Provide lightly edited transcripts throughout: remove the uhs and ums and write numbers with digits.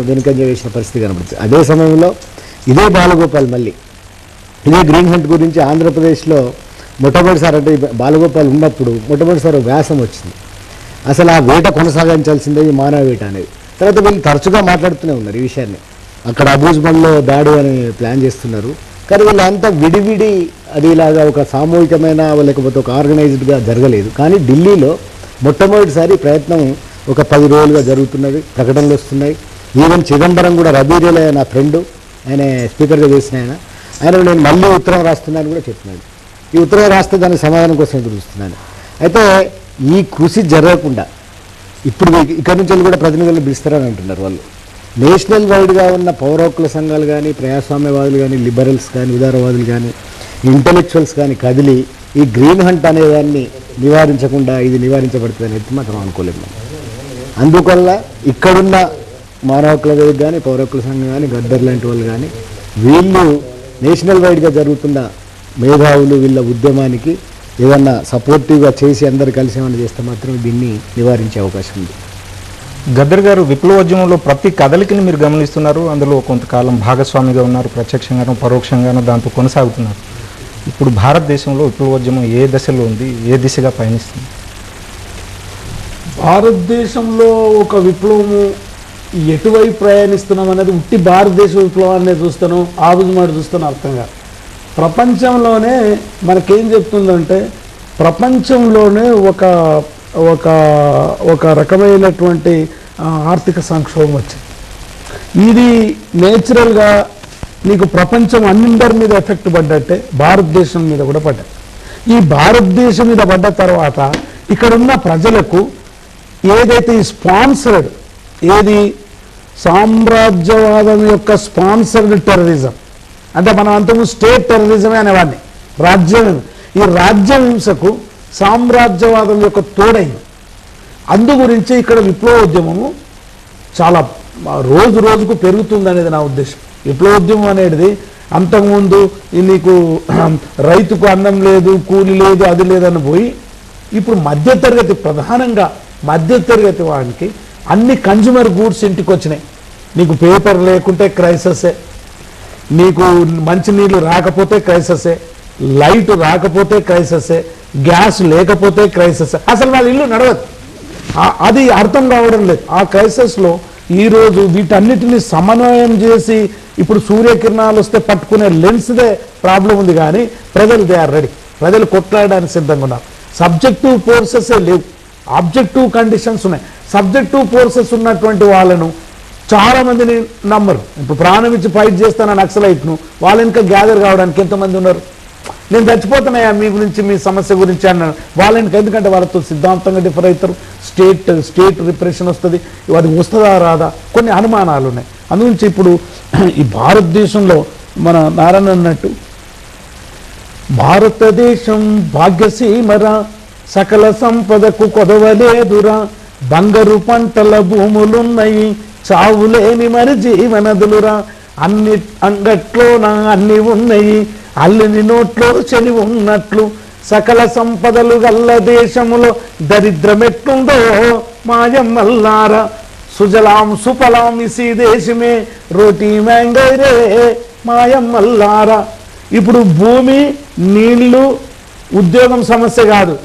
వెనుకంజ వేసిన పరిస్థితి కనబడుతుంది. అదే సమయంలో ఇదే బాలగోపాల్ మళ్ళీ ఇదే గ్రీన్ హంట్ గురించి ఆంధ్రప్రదేశ్లో మొట్టమొదటిసారి అంటే బాలగోపాల్ ఉన్నప్పుడు మొట్టమొదటిసారి వ్యాసం వచ్చింది. అసలు ఆ వేట కొనసాగించాల్సిందే ఈ మానవ వేట అనేది. తర్వాత వీళ్ళు తరచుగా మాట్లాడుతూనే ఉన్నారు ఈ విషయాన్ని. అక్కడ అబూజ్మన్లో దాడి అని ప్లాన్ చేస్తున్నారు. కానీ వీళ్ళంతా విడివిడి అది ఇలాగా ఒక సామూహికమైన లేకపోతే ఒక ఆర్గనైజ్డ్గా జరగలేదు. కానీ ఢిల్లీలో మొట్టమొదటిసారి ప్రయత్నం ఒక 10 రోజులుగా జరుగుతున్నది, ప్రకటనలు వస్తున్నాయి. ఈవెన్ చిదంబరం కూడా రబీరేలే నా ఫ్రెండ్, ఆయన స్పీకర్గా చేసిన ఆయన నేను మళ్ళీ ఉత్తరం రాస్తున్నాను కూడా చెప్తున్నాడు. ఈ ఉత్తరం రాస్తే దానికి సమాధానం కోసం ఎదురు చూస్తున్నాను. అయితే ఈ కృషి జరగకుండా ఇప్పుడు ఇక్కడి నుంచి కూడా ప్రతినిధులు పిలుస్తారని అంటున్నారు వాళ్ళు. నేషనల్ వైడ్గా ఉన్న పౌర హక్కుల సంఘాలు కానీ, ప్రజాస్వామ్యవాదులు కానీ, లిబరల్స్ కానీ, ఉదారవాదులు కానీ, ఇంటలెక్చువల్స్ కానీ కదిలి ఈ గ్రీన్ హంట్ అనేదాన్ని నివారించకుండా ఇది నివారించబడుతుందని అయితే మాత్రం అనుకోలేము. అందువల్ల ఇక్కడున్న మానవ హక్కుల వేదిక కానీ, పౌర హక్కుల సంఘం కానీ, గద్దర్ లాంటి వాళ్ళు కానీ వీళ్ళు నేషనల్ వైడ్గా జరుగుతున్న మేధావులు వీళ్ళ ఉద్యమానికి ఏదన్నా సపోర్టివ్గా చేసి అందరు కలిసి ఏమన్నా చేస్తే మాత్రం దీన్ని నివారించే అవకాశం ఉంది. గద్దర్ గారు విప్లవోద్యమంలో ప్రతి కదలికని మీరు గమనిస్తున్నారు, అందులో కొంతకాలం భాగస్వామిగా ఉన్నారు, ప్రత్యక్షంగానూ పరోక్షంగానూ దాంతో కొనసాగుతున్నారు. ఇప్పుడు భారతదేశంలో విప్లవోద్యమం ఏ దశలో ఉంది, ఏ దిశగా పయనిస్తుంది? భారతదేశంలో ఒక విప్లవము ఎటువైపు ప్రయాణిస్తున్నాం అనేది ఉట్టి భారతదేశ విప్లవాన్ని చూస్తాను, ఆబుజ్మాడు చూస్తాను అర్థం కాదు. ప్రపంచంలోనే మనకేం చెప్తుందంటే ప్రపంచంలోనే ఒక ఒక ఒక రకమైనటువంటి ఆర్థిక సంక్షోభం వచ్చింది. ఇది నేచురల్గా నీకు ప్రపంచం అందరి మీద ఎఫెక్ట్ పడ్డట్టే భారతదేశం మీద కూడా పడ్డది. ఈ భారతదేశం మీద పడ్డ తర్వాత ఇక్కడున్న ప్రజలకు ఏదైతే ఈ స్పాన్సర్డ్ ఏది సామ్రాజ్యవాదం యొక్క స్పాన్సర్డ్ టెర్రరిజం అంటే మనం అంతకు స్టేట్ టెర్రరిజమే అనేవాడిని, రాజ్యం. ఈ రాజ్యహింసకు సామ్రాజ్యవాదం యొక్క తోడైంది. అందు గురించి ఇక్కడ విప్లవోద్యమము చాలా రోజు రోజుకు పెరుగుతుందనేది నా ఉద్దేశం. విప్లవోద్యమం అనేది అంతకుముందు నీకు రైతుకు అన్నం లేదు, కూలి లేదు, అది లేదని పోయి ఇప్పుడు మధ్యతరగతి, ప్రధానంగా మధ్యతరగతి వాడికి అన్ని కన్జ్యూమర్ గూడ్స్ ఇంటికి వచ్చినాయి. నీకు పేపర్ లేకుంటే క్రైసిసే, నీకు మంచినీళ్ళు రాకపోతే క్రైసిసే, లైట్ రాకపోతే క్రైసిసే, గ్యాస్ లేకపోతే క్రైసిస్, అసలు వాళ్ళ ఇల్లు నడవదు. అది అర్థం కావడం లేదు. ఆ క్రైసిస్లో ఈరోజు వీటన్నిటిని సమన్వయం చేసి ఇప్పుడు సూర్యకిరణాలు వస్తే పట్టుకునే లెన్స్దే ప్రాబ్లం ఉంది. కానీ ప్రజలు దే ఆర్ రెడీ, ప్రజలు కొట్లాడడానికి సిద్ధంగా ఉన్నారు. సబ్జెక్టివ్ ఫోర్సెసే లేవు, ఆబ్జెక్టివ్ కండిషన్స్ ఉన్నాయి. సబ్జెక్టివ్ ఫోర్సెస్ ఉన్నటువంటి వాళ్ళను చాలా మందిని నమ్మరు. ఇప్పుడు ప్రాణం ఇచ్చి ఫైట్ చేస్తాన నక్సలైట్ను వాళ్ళ ఇంకా గ్యాదర్ కావడానికి ఎంతమంది ఉన్నారు? నేను చచ్చిపోతున్నాయా మీ గురించి, మీ సమస్య గురించి అన్నాను వాళ్ళకి. ఎందుకంటే వాళ్ళతో సిద్ధాంతంగా డిఫర్ అవుతారు. స్టేట్ రిప్రెషన్ వస్తుంది, అది వస్తుందా రాదా, కొన్ని అనుమానాలు ఉన్నాయి. అందుగురించి ఇప్పుడు ఈ భారతదేశంలో మన నారాయణ అన్నట్టు భారతదేశం భాగ్యసీమరా, సకల సంపదకు కొదవలేదురా, బంగారు పంటల భూములున్నాయి, చావులేని మరి జీవనదులురా, అన్ని అంగట్లోన అన్ని ఉన్నాయి, అల్లిని నోట్లో శని ఉన్నట్లు, సకల సంపదలు గల్ల దేశములో దరిద్రమెట్లుందో మాయమ్మల్లారా, సుజలాం సుఫలాం ఇసి దేశమే రోటీ మ్యాంగైరే మాయమ్మల్లారా. ఇప్పుడు భూమి, నీళ్లు, ఉద్యోగం సమస్య కాదు,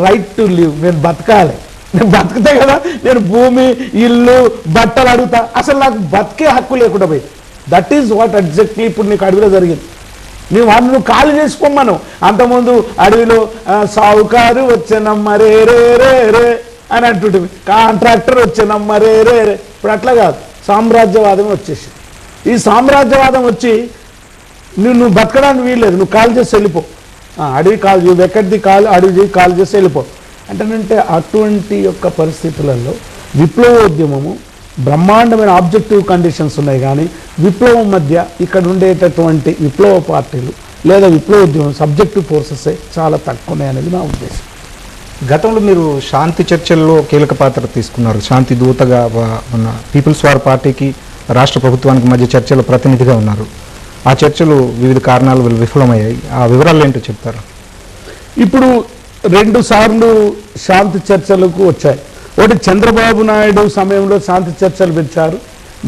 రైట్ టు లివ్. నేను బతకాలి, నేను బతికితే కదా నేను భూమి, ఇల్లు, బట్టలు అడుగుతా. అసలు నాకు బతికే హక్కు లేకుండా పోయి. దట్ ఈజ్ వాట్ ఎగ్జాక్ట్లీ ఇప్పుడు నీకు అడవిలో జరిగింది. నువ్వు ఖాళీ చేసుకోమను. అంతకుముందు అడవిలో సావుకారు వచ్చేనమ్మ రే రే రే రే అని అంటుంటుంది, కాంట్రాక్టర్ వచ్చేనమ్మ రే రే రే. ఇప్పుడు అట్లా కాదు, సామ్రాజ్యవాదం వచ్చేసి. ఈ సామ్రాజ్యవాదం వచ్చి నువ్వు బతకడానికి వీల్లేదు, నువ్వు కాల్ చేసి వెళ్ళిపో, అడవి కాల్ చేయి, ఎక్కడిది కాల్ అడవి కాల్ చేసి వెళ్ళిపో అంటే అటువంటి యొక్క పరిస్థితులలో విప్లవోద్యమము బ్రహ్మాండమైన ఆబ్జెక్టివ్ కండిషన్స్ ఉన్నాయి. కానీ విప్లవం మధ్య ఇక్కడ ఉండేటటువంటి విప్లవ పార్టీలు లేదా విప్లవోద్యమం సబ్జెక్టివ్ ఫోర్సెస్ చాలా తక్కువనే అనేది నా ఉద్దేశం. గతంలో మీరు శాంతి చర్చల్లో కీలక పాత్ర తీసుకున్నారు. శాంతి దూతగా ఉన్న పీపుల్స్ వార్ పార్టీకి రాష్ట్ర ప్రభుత్వానికి మధ్య చర్చల ప్రతినిధిగా ఉన్నారు. ఆ చర్చలు వివిధ కారణాల వల్ల విఫలమయ్యాయి. ఆ వివరాలు ఏంటో చెప్తారు? ఇప్పుడు 2 సార్లు శాంతి చర్చలకు వచ్చాయి. ఒకటి చంద్రబాబు నాయుడు సమయంలో శాంతి చర్చలు పిలిచారు,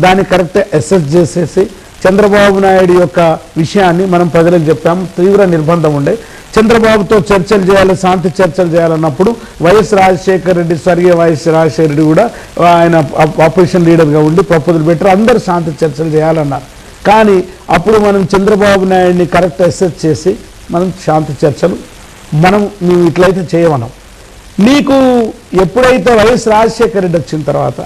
దాన్ని కరెక్ట్ అసెస్ చేసేసి చంద్రబాబు నాయుడు యొక్క విషయాన్ని మనం ప్రజలకు చెప్పాము. తీవ్ర నిర్బంధం ఉండే చంద్రబాబుతో చర్చలు చేయాలి, శాంతి చర్చలు చేయాలన్నప్పుడు వైఎస్ రాజశేఖర రెడ్డి, స్వర్గీయ వైఎస్ రాజశేఖర రెడ్డి కూడా ఆయన ఆపోజిషన్ లీడర్గా ఉండి ప్రపోజల్ పెట్టారు, అందరూ శాంతి చర్చలు చేయాలన్నారు. కానీ అప్పుడు మనం చంద్రబాబు నాయుడిని కరెక్ట్ అసెస్ చేసి మనం శాంతి చర్చలు మేము ఇట్లయితే చేయమన్నాం. నీకు ఎప్పుడైతే వైఎస్ రాజశేఖర రెడ్డి వచ్చిన తర్వాత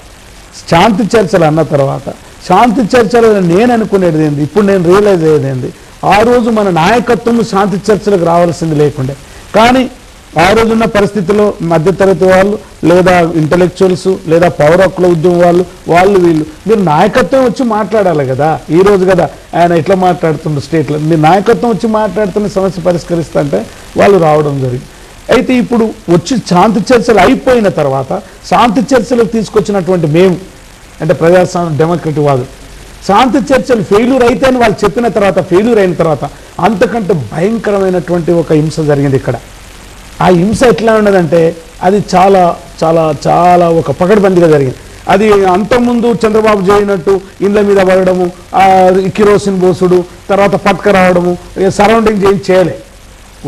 శాంతి చర్చలు అన్న తర్వాత శాంతి చర్చలు నేను అనుకునేది ఏంది, ఇప్పుడు నేను రియలైజ్ అయ్యేది ఏంది, ఆ రోజు మన నాయకత్వం శాంతి చర్చలకు రావాల్సింది లేకుండే. కానీ ఆ రోజున్న పరిస్థితుల్లో మధ్యతరగతి వాళ్ళు లేదా ఇంటలెక్చువల్స్ లేదా పౌర హక్కుల ఉద్యమం వాళ్ళు వీళ్ళు మీరు నాయకత్వం వచ్చి మాట్లాడాలి కదా. ఈ రోజు కదా ఆయన ఎట్లా మాట్లాడుతుండ్రు స్టేట్లో, మీరు నాయకత్వం వచ్చి మాట్లాడుతున్న సమస్య పరిష్కరిస్తుంటే వాళ్ళు రావడం జరిగింది. అయితే ఇప్పుడు వచ్చి శాంతి చర్చలు అయిపోయిన తర్వాత శాంతి చర్చలకు తీసుకొచ్చినటువంటి మేము అంటే ప్రజాస్వామ్య డెమోక్రటిక్ వాదు శాంతి చర్చలు ఫెయిల్యూర్ అయితే అని వాళ్ళు చెప్పిన తర్వాత ఫెయిల్యూర్ అయిన తర్వాత అంతకంటే భయంకరమైనటువంటి ఒక హింస జరిగింది ఇక్కడ. ఆ హింస ఎట్లా ఉన్నదంటే అది చాలా చాలా చాలా ఒక పకడ్బందీగా జరిగింది. అది అంతకుముందు చంద్రబాబు చేయనట్టు ఇండ్ల మీద పడడము, కిరోసిన్ పోసుడు, తర్వాత పట్టుకురావడము, సరౌండింగ్ చేయలే.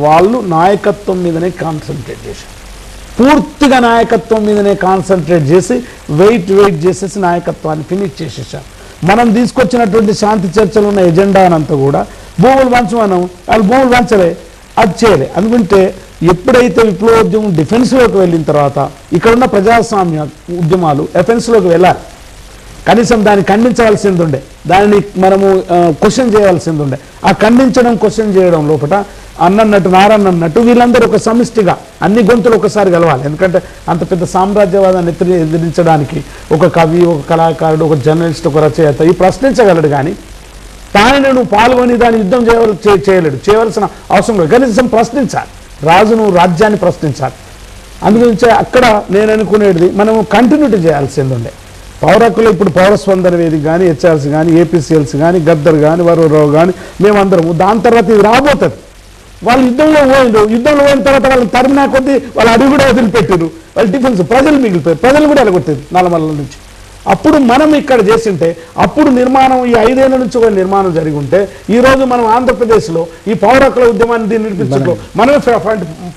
వాళ్ళు నాయకత్వం మీదనే కాన్సన్ట్రేట్ చేశారు, పూర్తిగా నాయకత్వం మీదనే కాన్సన్ట్రేట్ చేసి వెయిట్ చేసేసి నాయకత్వాన్ని ఫినిష్ చేసేసారు. మనం తీసుకొచ్చినటువంటి శాంతి చర్చలు ఉన్న ఎజెండా అనంతా కూడా భూములు పంచమనం, వాళ్ళు భూములు పంచలే, అది చేయలే. అనుకుంటే ఎప్పుడైతే విప్లవోద్యమం డిఫెన్స్లోకి వెళ్ళిన తర్వాత ఇక్కడున్న ప్రజాస్వామ్య ఉద్యమాలు ఎఫెన్స్లోకి వెళ్ళాలి. కనీసం దాన్ని ఖండించవలసింది ఉండే, దానిని మనము క్వశ్చన్ చేయవలసింది ఉండే. ఆ ఖండించడం క్వశ్చన్ చేయడం లోపల అన్నట్టు నారన్నట్టు వీళ్ళందరూ ఒక సమిష్టిగా అన్ని గొంతులు ఒకసారి కలవాలి. ఎందుకంటే అంత పెద్ద సామ్రాజ్యవాదాన్ని ఎదిరించడానికి ఒక కవి, ఒక కళాకారుడు, ఒక జర్నలిస్ట్, ఒక రచయిత ఈ ప్రశ్నించగలడు. కానీ తాను నువ్వు పాల్గొని దాని యుద్ధం చేయలేడు, చేయవలసిన అవసరం లేదు. కనీసం ప్రశ్నించాలి, రాజును రాజ్యాన్ని ప్రశ్నించాలి. అందుగురించే అక్కడ నేను అనుకునేది మనము కంటిన్యూటీ చేయాల్సింది ఉండే. పౌరకులు ఇప్పుడు పౌరస్పందన వేదిక కానీ, హెచ్ఆర్సీ కానీ, ఏపీసీఎల్సీ కానీ, గద్దర్ కానీ, వరవరావు కానీ మేమందరము దాని తర్వాత ఇది రాబోతుంది. వాళ్ళు యుద్ధంలో పోయిన తర్వాత వాళ్ళని తరిమినా కొద్దీ వాళ్ళు అడుగు కూడా వదిలిపెట్టారు, వాళ్ళు డిఫెన్స్ ప్రజలు మిగిలిపోయారు, ప్రజలు కూడా ఎలగొట్టారు నల్లమల్ల నుంచి. అప్పుడు మనం ఇక్కడ చేసింటే అప్పుడు నిర్మాణం ఈ 5 ఏళ్ల నుంచి ఒక నిర్మాణం జరిగి ఉంటే ఈరోజు మనం ఆంధ్రప్రదేశ్లో ఈ పౌర హక్కుల ఉద్యమాన్ని దీన్ని నిర్మించడంలో మనమే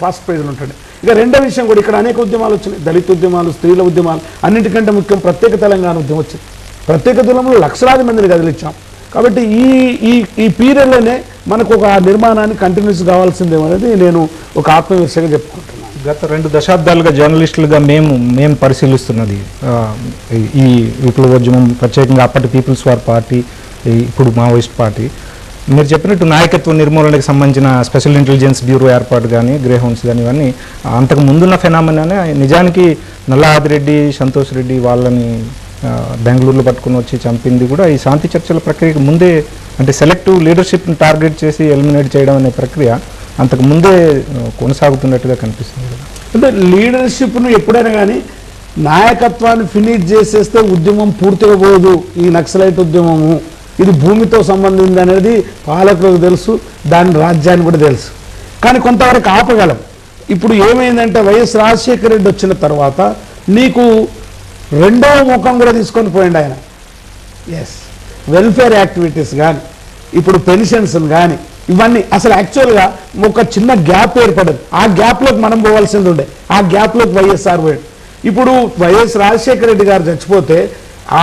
ఫస్ట్ ప్రైజ్లు ఉంటాడు. ఇక రెండో విషయం కూడా ఇక్కడ అనేక ఉద్యమాలు వచ్చినాయి, దళిత ఉద్యమాలు, స్త్రీల ఉద్యమాలు, అన్నిటికంటే ముఖ్యం ప్రత్యేక తెలంగాణ ఉద్యమం వచ్చింది. ప్రత్యేక ఉద్యమంలో లక్షలాది మందిని కదిలించాం. కాబట్టి ఈ పీరియడ్లోనే మనకు ఒక నిర్మాణాన్ని కంటిన్యూస్ కావాల్సిందేమో అనేది నేను ఒక ఆత్మవిశ్వాసంగా చెప్పుకుంటున్నాను. గత 2 దశాబ్దాలుగా జర్నలిస్టులుగా మేము పరిశీలిస్తున్నది ఈ విప్లవోద్యమం, ప్రత్యేకంగా అప్పటి పీపుల్స్ వార్ పార్టీ, ఇప్పుడు మావోయిస్ట్ పార్టీ. మీరు చెప్పినట్టు నాయకత్వ నిర్మూలనకు సంబంధించిన స్పెషల్ ఇంటెలిజెన్స్ బ్యూరో ఏర్పాటు కానీ, గ్రే హౌండ్స్ కానీ ఇవన్నీ అంతకు ముందున్న ఫెనామినానే. నిజానికి నల్ల ఆదిరెడ్డి, సంతోష్ రెడ్డి వాళ్ళని బెంగళూరులో పట్టుకుని వచ్చి చంపింది కూడా ఈ శాంతి చర్చల ప్రక్రియకు ముందే, అంటే సెలెక్టివ్ లీడర్షిప్ని టార్గెట్ చేసి ఎలిమినేట్ చేయడం అనే ప్రక్రియ అంతకు ముందే కొనసాగుతున్నట్టుగా కనిపిస్తుంది కదా. అంటే లీడర్షిప్ను ఎప్పుడైనా కానీ నాయకత్వాన్ని ఫినిష్ చేసేస్తే ఉద్యమం పూర్తిగా పోదు. ఈ నక్సలైట్ ఉద్యమము ఇది భూమితో సంబంధించింది అనేది పాలకులకు తెలుసు, దాని రాజ్యానికి కూడా తెలుసు. కానీ కొంతవరకు ఆపగలం. ఇప్పుడు ఏమైందంటే వైఎస్ రాజశేఖర రెడ్డి వచ్చిన తర్వాత నీకు రెండవ ముఖం కూడా తీసుకొని పోయిండు ఆయన. వెల్ఫేర్ యాక్టివిటీస్ కానీ, ఇప్పుడు పెన్షన్స్ కానీ, ఇవన్నీ అసలు యాక్చువల్గా ఒక చిన్న గ్యాప్ ఏర్పడదు. ఆ గ్యాప్లోకి మనం పోవాల్సింది ఉండే, ఆ గ్యాప్లోకి వైఎస్ఆర్ పోయాడు. ఇప్పుడు వైఎస్ రాజశేఖర రెడ్డి గారు చచ్చిపోతే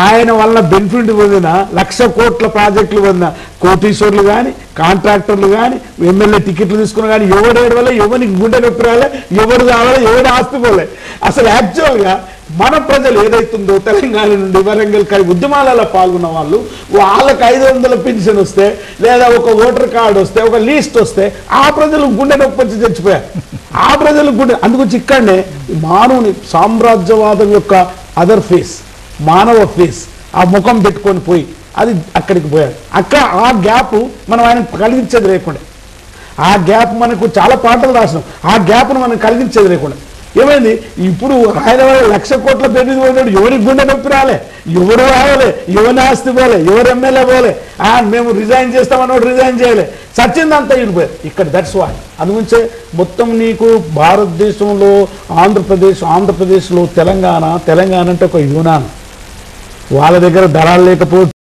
ఆయన వల్ల బెనిఫిట్ పొందిన 1,00,000 కోట్ల ప్రాజెక్టులు పొందిన కోటీశ్వర్లు కానీ, కాంట్రాక్టర్లు కానీ, ఎమ్మెల్యే టికెట్లు తీసుకున్న కానీ ఎవడేడు వల్ల ఎవరికి గుండె నొప్పి రాలే, ఎవరు కావాలి, ఎవరు ఆస్తి పోలే. అసలు యాక్చువల్గా మన ప్రజలు ఏదైతుందో తెలంగాణ నుండి వరంగల్ ఉద్యమాలలో పాల్గొన్న వాళ్ళు వాళ్ళకి 500 పెన్షన్ వస్తే లేదా ఒక ఓటర్ కార్డు వస్తే, ఒక లిస్ట్ వస్తే ఆ ప్రజలు గుండె నొప్పి వచ్చి చచ్చిపోయారు. ఆ ప్రజలు గుండె అందుకొచ్చి ఇక్కడనే మానవుని సామ్రాజ్యవాదం యొక్క అదర్ ఫేస్, మానవ ఫేస్, ఆ ముఖం పెట్టుకొని పోయి అది అక్కడికి పోయాడు. అక్కడ ఆ గ్యాప్ మనం ఆయన కలిగించేది లేకుండా, ఆ గ్యాప్ మనకు చాలా పాటలు రాసినాం, ఆ గ్యాప్ను మనం కలిగించేది లేకుండా ఏమైంది. ఇప్పుడు ఆయన 1,00,000 కోట్ల పెళ్లి పోయినాడు, ఎవరికి గుండె నొప్పి రాలే, ఎవరు రావాలి, ఎవరి ఆస్తి పోలే, ఎవరు ఎమ్మెల్యే పోలే, మేము రిజైన్ చేస్తామన్నోడు రిజైన్ చేయలే, సచ్చిందంతా వెళ్ళిపోయారు ఇక్కడ. దట్స్ వై అందుగురించే మొత్తం నీకు భారతదేశంలో ఆంధ్రప్రదేశ్లో తెలంగాణ అంటే ఒక యూనాన్. వాళ్ళ దగ్గర దళాలు లేకపోవచ్చు.